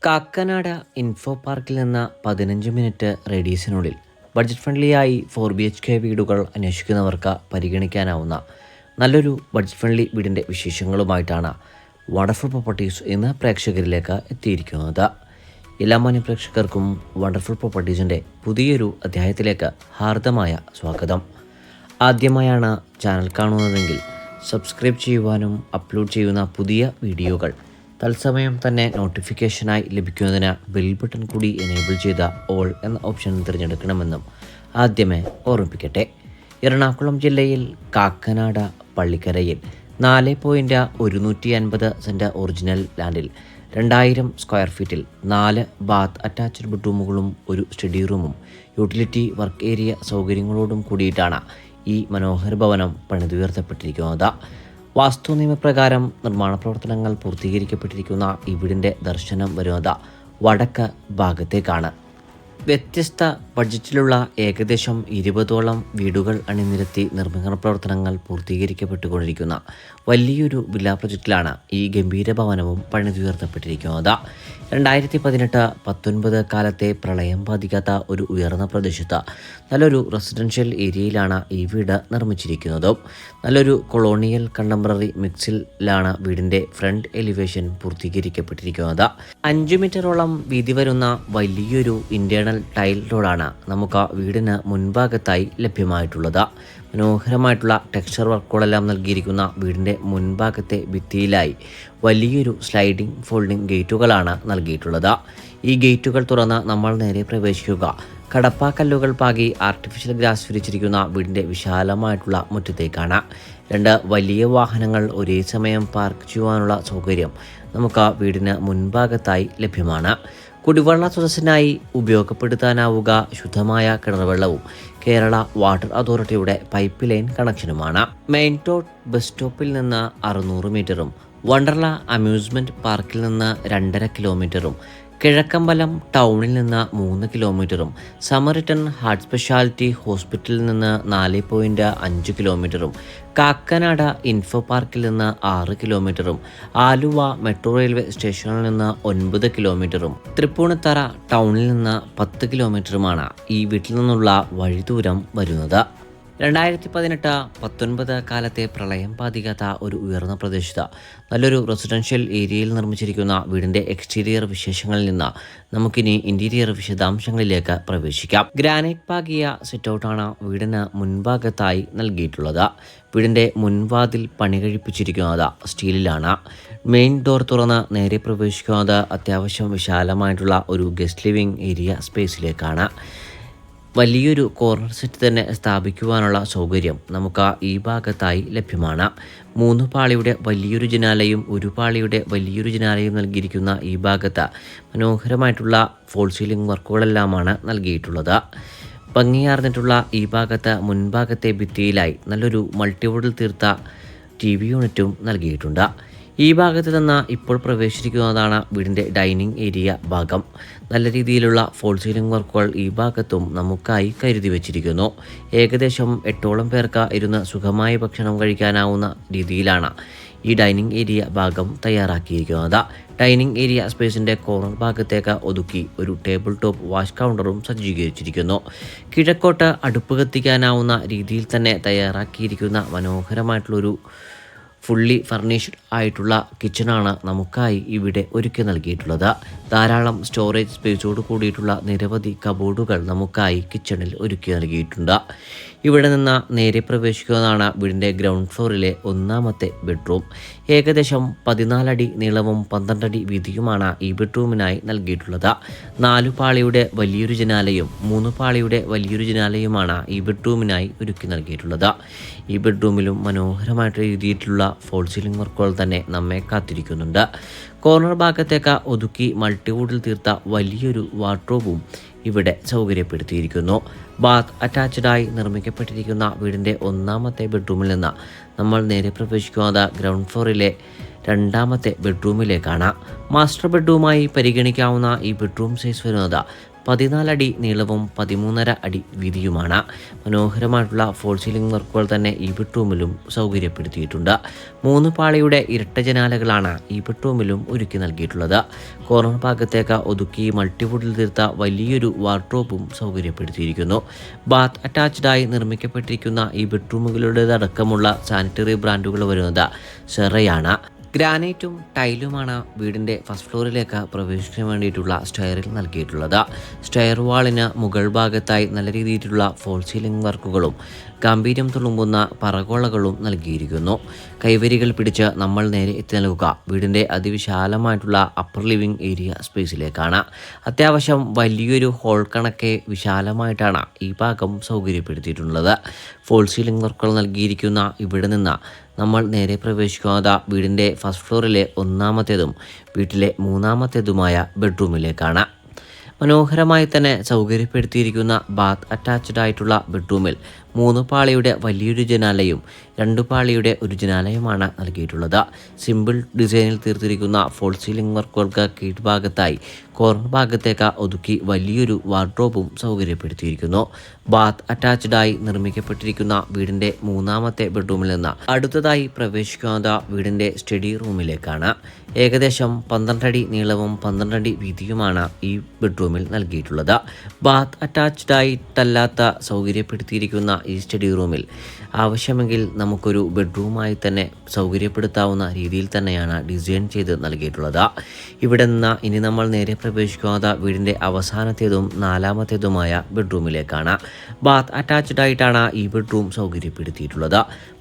Kakkanad info പാർക്കിൽ നിന്ന് 15 minute റേഡിയസിനുള്ളിൽ budget ഫ്രണ്ട്ലിയായി 4 BHK വീടുകൾ അന്വേഷിക്കുന്നവർക്ക് പരിഗണിക്കാനാവുന്ന നല്ലൊരു ബഡ്ജറ്റ് ഫ്രണ്ട്ലി വീടിൻ്റെ വിശേഷങ്ങളുമായിട്ടാണ് വണ്ടർഫുൾ പ്രോപ്പർട്ടീസ് ഇന്ന് പ്രേക്ഷകരിലേക്ക് എത്തിയിരിക്കുന്നത്. എല്ലാ മാന്യ പ്രേക്ഷകർക്കും വണ്ടർഫുൾ പ്രോപ്പർട്ടീസിൻ്റെ പുതിയൊരു അധ്യായത്തിലേക്ക് ഹാർദമായ സ്വാഗതം. ആദ്യമായാണ് ചാനൽ കാണുന്നതെങ്കിൽ സബ്സ്ക്രൈബ് ചെയ്യുവാനും അപ്ലോഡ് ചെയ്യുന്ന പുതിയ വീഡിയോകൾ തത്സമയം തന്നെ നോട്ടിഫിക്കേഷനായി ലഭിക്കുന്നതിന് ബെൽ ബട്ടൺ കൂടി എനേബിൾ ചെയ്ത ഓൾ എന്ന ഓപ്ഷൻ തിരഞ്ഞെടുക്കണമെന്നും ആദ്യമേ ഓർമ്മിപ്പിക്കട്ടെ. എറണാകുളം ജില്ലയിൽ കാക്കനാട് പള്ളിക്കരയിൽ 4.150 സെൻറ് ഒറിജിനൽ ലാൻഡിൽ 2000 സ്ക്വയർ ഫീറ്റിൽ 4 ബാത്ത് അറ്റാച്ച്ഡ് ബെഡ്റൂമുകളും ഒരു സ്റ്റഡി റൂമും യൂട്ടിലിറ്റി വർക്ക് ഏരിയ സൗകര്യങ്ങളോടും കൂടിയിട്ടാണ് ഈ മനോഹര ഭവനം പണിതുയർത്തപ്പെട്ടിരിക്കുന്നത്. വാസ്തു നിയമപ്രകാരം നിർമ്മാണ പ്രവർത്തനങ്ങൾ പൂർത്തീകരിക്കപ്പെട്ടിരിക്കുന്ന ഈ വീടിൻ്റെ ദർശനം വരുന്നത് വടക്ക് ഭാഗത്തേക്കാണ്. വ്യത്യസ്ത ബഡ്ജറ്റിലുള്ള ഏകദേശം 20ഓളം വീടുകൾ അണിനിരത്തി നിർമ്മാണ പ്രവർത്തനങ്ങൾ പൂർത്തീകരിക്കപ്പെട്ടുകൊണ്ടിരിക്കുന്ന വലിയൊരു വില്ല പ്രൊജക്റ്റിലാണ് ഈ ഗംഭീര ഭവനവും പണിതുയർത്തപ്പെട്ടിരിക്കുന്നത്. 2018-19 കാലത്തെ പ്രളയം ബാധിക്കാത്ത ഒരു ഉയർന്ന പ്രദേശത്ത് നല്ലൊരു റെസിഡൻഷ്യൽ ഏരിയയിലാണ് ഈ വീട് നിർമ്മിച്ചിരിക്കുന്നത്. നല്ലൊരു കൊളോണിയൽ കണ്ടംപററി മിക്സിലാണ് വീടിൻ്റെ ഫ്രണ്ട് എലിവേഷൻ പൂർത്തീകരിക്കപ്പെട്ടിരിക്കുന്നത്. 5 മീറ്ററോളം വീതി വരുന്ന വലിയൊരു ഇന്റേണൽ ടൈൽ റോഡാണ് നമുക്ക് വീടിന് മുൻഭാഗത്തായി ലഭ്യമായിട്ടുള്ളത്. മനോഹരമായിട്ടുള്ള ടെക്സ്ചർ വർക്കുകളെല്ലാം നൽകിയിരിക്കുന്ന വീടിൻ്റെ മുൻഭാഗത്തെ ഭിത്തിയിലായി വലിയൊരു സ്ലൈഡിംഗ് ഫോൾഡിംഗ് ഗേറ്റുകളാണ് നൽകിയിട്ടുള്ളത്. ഈ ഗേറ്റുകൾ തുറന്ന് നമ്മൾ നേരെ പ്രവേശിക്കുക കടപ്പാക്കല്ലുകൾ പാകി ആർട്ടിഫിഷ്യൽ ഗ്രാസ് വിരിച്ചിരിക്കുന്ന വീടിൻ്റെ വിശാലമായിട്ടുള്ള മുറ്റത്തേക്കാണ്. 2 വലിയ വാഹനങ്ങൾ ഒരേ സമയം പാർക്ക് ചെയ്യുവാനുള്ള സൗകര്യം നമുക്ക് വീടിന് മുൻഭാഗത്തായി ലഭ്യമാണ്. കുടിവെള്ള സ്രോതസ്സിനായി ഉപയോഗപ്പെടുത്താനാവുക ശുദ്ധമായ കിണർവെള്ളവും കേരള വാട്ടർ അതോറിറ്റിയുടെ പൈപ്പ് ലൈൻ കണക്ഷനുമാണ്. മെയിൻ റോഡ് ബസ് സ്റ്റോപ്പിൽ നിന്ന് 600 മീറ്ററും വണ്ടർല അമ്യൂസ്മെൻറ്റ് പാർക്കിൽ നിന്ന് 2.5 കിലോമീറ്ററും കിഴക്കമ്പലം ടൗണിൽ നിന്ന് 3 കിലോമീറ്ററും സമറിട്ടൺ ഹാർട്ട് സ്പെഷ്യാലിറ്റി ഹോസ്പിറ്റലിൽ നിന്ന് 4.5 കിലോമീറ്ററും കാക്കനാട് ഇൻഫോ പാർക്കിൽ നിന്ന് 6 കിലോമീറ്ററും ആലുവ മെട്രോ റെയിൽവേ സ്റ്റേഷനിൽ നിന്ന് 9 കിലോമീറ്ററും തൃപ്പൂണിത്തറ ടൗണിൽ നിന്ന് 10 കിലോമീറ്ററുമാണ് ഈ വീട്ടിൽ നിന്നുള്ള വഴിദൂരം വരുന്നത്. 2018-19 കാലത്തെ പ്രളയം ബാധിക്കാത്ത ഒരു ഉയർന്ന പ്രദേശത്ത് നല്ലൊരു റെസിഡൻഷ്യൽ ഏരിയയിൽ നിർമ്മിച്ചിരിക്കുന്ന വീടിൻ്റെ എക്സ്റ്റീരിയർ വിശേഷങ്ങളിൽ നിന്ന് നമുക്കിനി ഇൻറ്റീരിയർ വിശദാംശങ്ങളിലേക്ക് പ്രവേശിക്കാം. ഗ്രാനൈറ്റ് പാകിയ സിറ്റൗട്ടാണ് വീടിന് മുൻഭാഗത്തായി നൽകിയിട്ടുള്ളത്. വീടിൻ്റെ മുൻവാതിൽ പണി കഴിപ്പിച്ചിരിക്കുന്നത് സ്റ്റീലിലാണ്. മെയിൻ ഡോർ തുറന്ന് നേരെ പ്രവേശിക്കുന്നത് അത്യാവശ്യം വിശാലമായിട്ടുള്ള ഒരു ഗസ്റ്റ് ലിവിംഗ് ഏരിയ സ്പേസിലേക്കാണ്. വലിയൊരു കോർണർ സെറ്റ് തന്നെ സ്ഥാപിക്കുവാനുള്ള സൗകര്യം നമുക്ക് ഈ ഭാഗത്തായി ലഭ്യമാണ്. 3 പാളിയുടെ വലിയൊരു ജനാലയും 1 പാളിയുടെ വലിയൊരു ജനാലയും നൽകിയിരിക്കുന്ന ഈ ഭാഗത്ത് മനോഹരമായിട്ടുള്ള ഫോൾ സീലിംഗ് വർക്കുകളെല്ലാമാണ് നൽകിയിട്ടുള്ളത്. ഭംഗിയാർന്നിട്ടുള്ള ഈ ഭാഗത്ത് മുൻഭാഗത്തെ ഭിത്തിയിലായി നല്ലൊരു മൾട്ടിവുഡിൽ തീർത്ത TV യൂണിറ്റും നൽകിയിട്ടുണ്ട്. ഈ ഭാഗത്ത് നിന്ന് ഇപ്പോൾ പ്രവേശിക്കുന്നതാണ് വീടിൻ്റെ ഡൈനിങ് ഏരിയ ഭാഗം. നല്ല രീതിയിലുള്ള ഫോൾ സീലിംഗ് വർക്കുകൾ ഈ ഭാഗത്തും നമുക്കായി കരുതി വച്ചിരിക്കുന്നു. ഏകദേശം 8ഓളം പേർക്ക് ഇരുന്ന് സുഖമായി ഭക്ഷണം കഴിക്കാനാവുന്ന രീതിയിലാണ് ഈ ഡൈനിങ് ഏരിയ ഭാഗം തയ്യാറാക്കിയിരിക്കുന്നത്. ഡൈനിങ് ഏരിയ സ്പേസിൻ്റെ കോർണർ ഭാഗത്തേക്ക് ഒതുക്കി ഒരു ടേബിൾ ടോപ്പ് വാഷ് കൗണ്ടറും സജ്ജീകരിച്ചിരിക്കുന്നു. കിഴക്കോട്ട് അടുപ്പ് കത്തിക്കാനാവുന്ന രീതിയിൽ തന്നെ തയ്യാറാക്കിയിരിക്കുന്ന മനോഹരമായിട്ടുള്ളൊരു ഫുള്ളി ഫർണിഷ്ഡ് ആയിട്ടുള്ള കിച്ചണാണ് നമുക്കായി ഇവിടെ ഒരുക്കി നൽകിയിട്ടുള്ളത്. ധാരാളം സ്റ്റോറേജ് സ്പേസോട് കൂടിയിട്ടുള്ള നിരവധി കബോർഡുകൾ നമുക്കായി കിച്ചണിൽ ഒരുക്കി നൽകിയിട്ടുണ്ട്. ഇവിടെ നിന്ന് നേരെ പ്രവേശിക്കുന്നതാണ് വീടിൻ്റെ ഗ്രൗണ്ട് ഫ്ലോറിലെ 1ാമത്തെ ബെഡ്റൂം. ഏകദേശം 14 അടി നീളവും 12 അടി വീതിയുമാണ് ഈ ബെഡ്റൂമിനായി നൽകിയിട്ടുള്ളത്. 4 പാളിയുടെ വലിയൊരു ജനാലയും 3 പാളിയുടെ വലിയൊരു ജനാലയുമാണ് ഈ ബെഡ്റൂമിനായി ഒരുക്കി നൽകിയിട്ടുള്ളത്. ഈ ബെഡ്റൂമിലും മനോഹരമായിട്ട് എഴുതിയിട്ടുള്ള ഫോൾ സീലിംഗ് വർക്കുകൾ തന്നെ നമ്മെ കാത്തിരിക്കുന്നുണ്ട്. കോർണർ ഭാഗത്തേക്ക് ഒതുക്കി മൾട്ടിവുഡിൽ തീർത്ത വലിയൊരു വാർഡ്രോബും ഇവിടെ സൗകര്യപ്പെടുത്തിയിരിക്കുന്നു. ബാത്ത് അറ്റാച്ച്ഡായി നിർമ്മിക്കപ്പെട്ടിരിക്കുന്ന വീടിൻ്റെ 1ാമത്തെ ബെഡ്റൂമിൽ നിന്ന് നമ്മൾ നേരെ പ്രവേശിക്കുന്നത് ഗ്രൗണ്ട് ഫ്ലോറിലെ 2ാമത്തെ ബെഡ്റൂമിലേക്കാണ്. മാസ്റ്റർ ബെഡ്റൂമായി പരിഗണിക്കാവുന്ന ഈ ബെഡ്റൂം സൈസ് വരുന്നത് 14 അടി നീളവും 13.5 അടി വീതിയുമാണ്. മനോഹരമായിട്ടുള്ള ഫോൾ സീലിംഗ് വർക്കുകൾ തന്നെ ഈ ബെഡ്റൂമിലും സൗകര്യപ്പെടുത്തിയിട്ടുണ്ട്. 3 പാളിയുടെ ഇരട്ട ജനാലകളാണ് ഈ ബെഡ്റൂമിലും ഒരുക്കി നൽകിയിട്ടുള്ളത്. കോർണർ ഭാഗത്തേക്ക് ഒതുക്കി മൾട്ടിവുഡിൽ തീർത്ത വലിയൊരു വാർഡ്രോബും സൗകര്യപ്പെടുത്തിയിരിക്കുന്നു. ബാത്ത് അറ്റാച്ച്ഡായി നിർമ്മിക്കപ്പെട്ടിരിക്കുന്ന ഈ ബെഡ്റൂമുകളുടേതടക്കമുള്ള സാനിറ്ററി ബ്രാൻഡുകൾ വരുന്നത് സെറയാണ്. ഗ്രാനൈറ്റും ടൈലുമാണ് വീടിൻ്റെ ഫസ്റ്റ് ഫ്ലോറിലേക്ക് പ്രവേശിക്കാൻ വേണ്ടിയിട്ടുള്ള സ്റ്റെയറിൽ നൽകിയിട്ടുള്ളത്. സ്റ്റെയർ വാളിന് മുകൾ ഭാഗത്തായി നല്ല രീതിയിലുള്ള ഫോൾ സീലിംഗ് വർക്കുകളും ഗാംഭീര്യം തുളുമ്പുന്ന പറകോളകളും നൽകിയിരിക്കുന്നു. കൈവരികൾ പിടിച്ച് നമ്മൾ നേരെ എത്തി നൽകുക വീടിൻ്റെ അതിവിശാലമായിട്ടുള്ള അപ്പർ ലിവിംഗ് ഏരിയ സ്പേസിലേക്കാണ്. അത്യാവശ്യം വലിയൊരു ഹോൾ കണക്കെ വിശാലമായിട്ടാണ് ഈ ഭാഗം സൗകര്യപ്പെടുത്തിയിട്ടുള്ളത്. ഫോൾ സീലിംഗ് വർക്കുകൾ നൽകിയിരിക്കുന്ന ഇവിടെ നിന്ന് നമ്മൾ നേരെ പ്രവേശിക്കുന്നത് വീടിൻ്റെ ഫസ്റ്റ് ഫ്ലോറിലെ 1ാമത്തേതും വീട്ടിലെ 3ാമത്തേതുമായ ബെഡ്റൂമിലേക്കാണ്. മനോഹരമായി തന്നെ സൗകര്യപ്പെടുത്തിയിരിക്കുന്ന ബാത്ത് അറ്റാച്ച്ഡ് ആയിട്ടുള്ള ബെഡ്റൂമിൽ 3 പാളിയുടെ വലിയൊരു ജനാലയും 2 പാളിയുടെ ഒരു ജനാലയുമാണ് നൽകിയിട്ടുള്ളത്. സിമ്പിൾ ഡിസൈനിൽ തീർത്തിരിക്കുന്ന ഫോൾ സീലിംഗ് വർക്കുകൾക്ക് കീഴ്ഭാഗത്തായി കോർണർ ഭാഗത്തേക്ക് ഒതുക്കി വലിയൊരു വാർഡ്രോബും സൗകര്യപ്പെടുത്തിയിരിക്കുന്നു. ബാത്ത് അറ്റാച്ച്ഡായി നിർമ്മിക്കപ്പെട്ടിരിക്കുന്ന വീടിൻ്റെ 3ാമത്തെ ബെഡ്റൂമിൽ നിന്ന് അടുത്തതായി പ്രവേശിക്കുന്നത് വീടിൻ്റെ സ്റ്റഡി റൂമിലേക്കാണ്. ഏകദേശം 12 അടി നീളവും 12 അടി വീതിയുമാണ് ഈ ബെഡ്റൂമിൽ നൽകിയിട്ടുള്ളത്. ബാത്ത് അറ്റാച്ച്ഡായിട്ടല്ലാത്ത സൗകര്യപ്പെടുത്തിയിരിക്കുന്ന ഈ സ്റ്റഡി റൂമിൽ ആവശ്യമെങ്കിൽ നമുക്കൊരു ബെഡ്റൂമായി തന്നെ സൗകര്യപ്പെടുത്താവുന്ന രീതിയിൽ തന്നെയാണ് ഡിസൈൻ ചെയ്ത് നൽകിയിട്ടുള്ളത്. ഇവിടെ നിന്ന് ഇനി നമ്മൾ നേരെ പ്രവേശിക്കുന്നത് വീടിൻ്റെ അവസാനത്തേതും 4ാമത്തേതുമായ ബെഡ്റൂമിലേക്കാണ്. ബാത്ത് അറ്റാച്ച്ഡ് ആയിട്ടാണ് ഈ ബെഡ്റൂം സൗകര്യപ്പെടുത്തിയിട്ടുള്ളത്.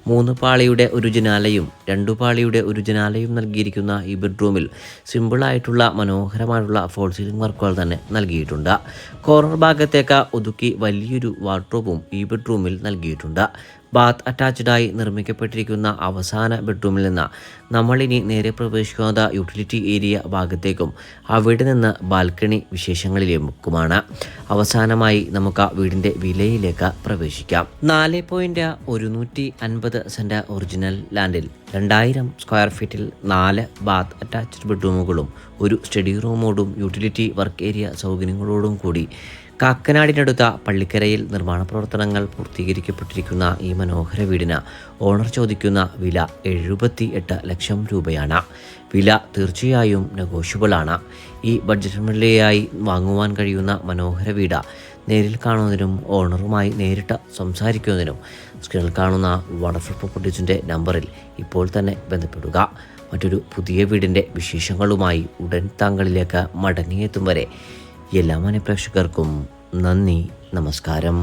3 പാളിയുടെ ഒരു ജനാലയും 2 പാളിയുടെ ഒരു ജനാലയും നൽകിയിരിക്കുന്ന ഈ ബെഡ്റൂമിൽ സിമ്പിളായിട്ടുള്ള മനോഹരമായിട്ടുള്ള ഫോൾ സീലിംഗ് വർക്കുകൾ തന്നെ നൽകിയിട്ടുണ്ട്. കോർണർ ഭാഗത്തേക്ക് ഒതുക്കി വലിയൊരു വാർഡ്രോബും ഈ ബെഡ്റൂമിൽ നൽകിയിട്ടുണ്ട്. ബാത്ത് അറ്റാച്ച്ഡായി നിർമ്മിക്കപ്പെട്ടിരിക്കുന്ന അവസാന ബെഡ്റൂമിൽ നിന്ന് നമ്മളിനി നേരെ പ്രവേശിക്കുന്നത് യൂട്ടിലിറ്റി ഏരിയ ഭാഗത്തേക്കും അവിടെ നിന്ന് ബാൽക്കണി വിശേഷങ്ങളിലേക്കുമാണ്. അവസാനമായി നമുക്ക് വീടിൻ്റെ വിലയിലേക്ക് പ്രവേശിക്കാം. 4.150 സെൻറ് ഒറിജിനൽ ലാൻഡിൽ 2000 സ്ക്വയർ ഫീറ്റിൽ 4 ബാത്ത് അറ്റാച്ച്ഡ് ബെഡ്റൂമുകളും ഒരു സ്റ്റഡി റൂമോടും യൂട്ടിലിറ്റി വർക്ക് ഏരിയ സൗകര്യങ്ങളോടും കൂടി കാക്കനാടിനടുത്ത പള്ളിക്കരയിൽ നിർമ്മാണ പ്രവർത്തനങ്ങൾ പൂർത്തീകരിക്കപ്പെട്ടിരിക്കുന്ന ഈ മനോഹര വീടിന് ഓണർ ചോദിക്കുന്ന വില 78 ലക്ഷം രൂപയാണ്. വില തീർച്ചയായും നെഗോഷ്യബിളാണ്. ഈ ബഡ്ജറ്റ് ഫ്രണ്ട്ലിയായി വാങ്ങുവാൻ കഴിയുന്ന മനോഹര വീട് നേരിൽ കാണുന്നതിനും ഓണറുമായി നേരിട്ട് സംസാരിക്കുന്നതിനും സ്ക്രീനിൽ കാണുന്ന വണ്ടർഫുൾ പ്രോപ്പർട്ടീസിൻ്റെ നമ്പറിൽ ഇപ്പോൾ തന്നെ ബന്ധപ്പെടുക. മറ്റൊരു പുതിയ വീടിൻ്റെ വിശേഷങ്ങളുമായി ഉടൻ താങ്കളിലേക്ക് മടങ്ങിയെത്തും വരെ എല്ലാ മാന്യ പ്രേക്ഷകർക്കും നന്ദി, നമസ്കാരം.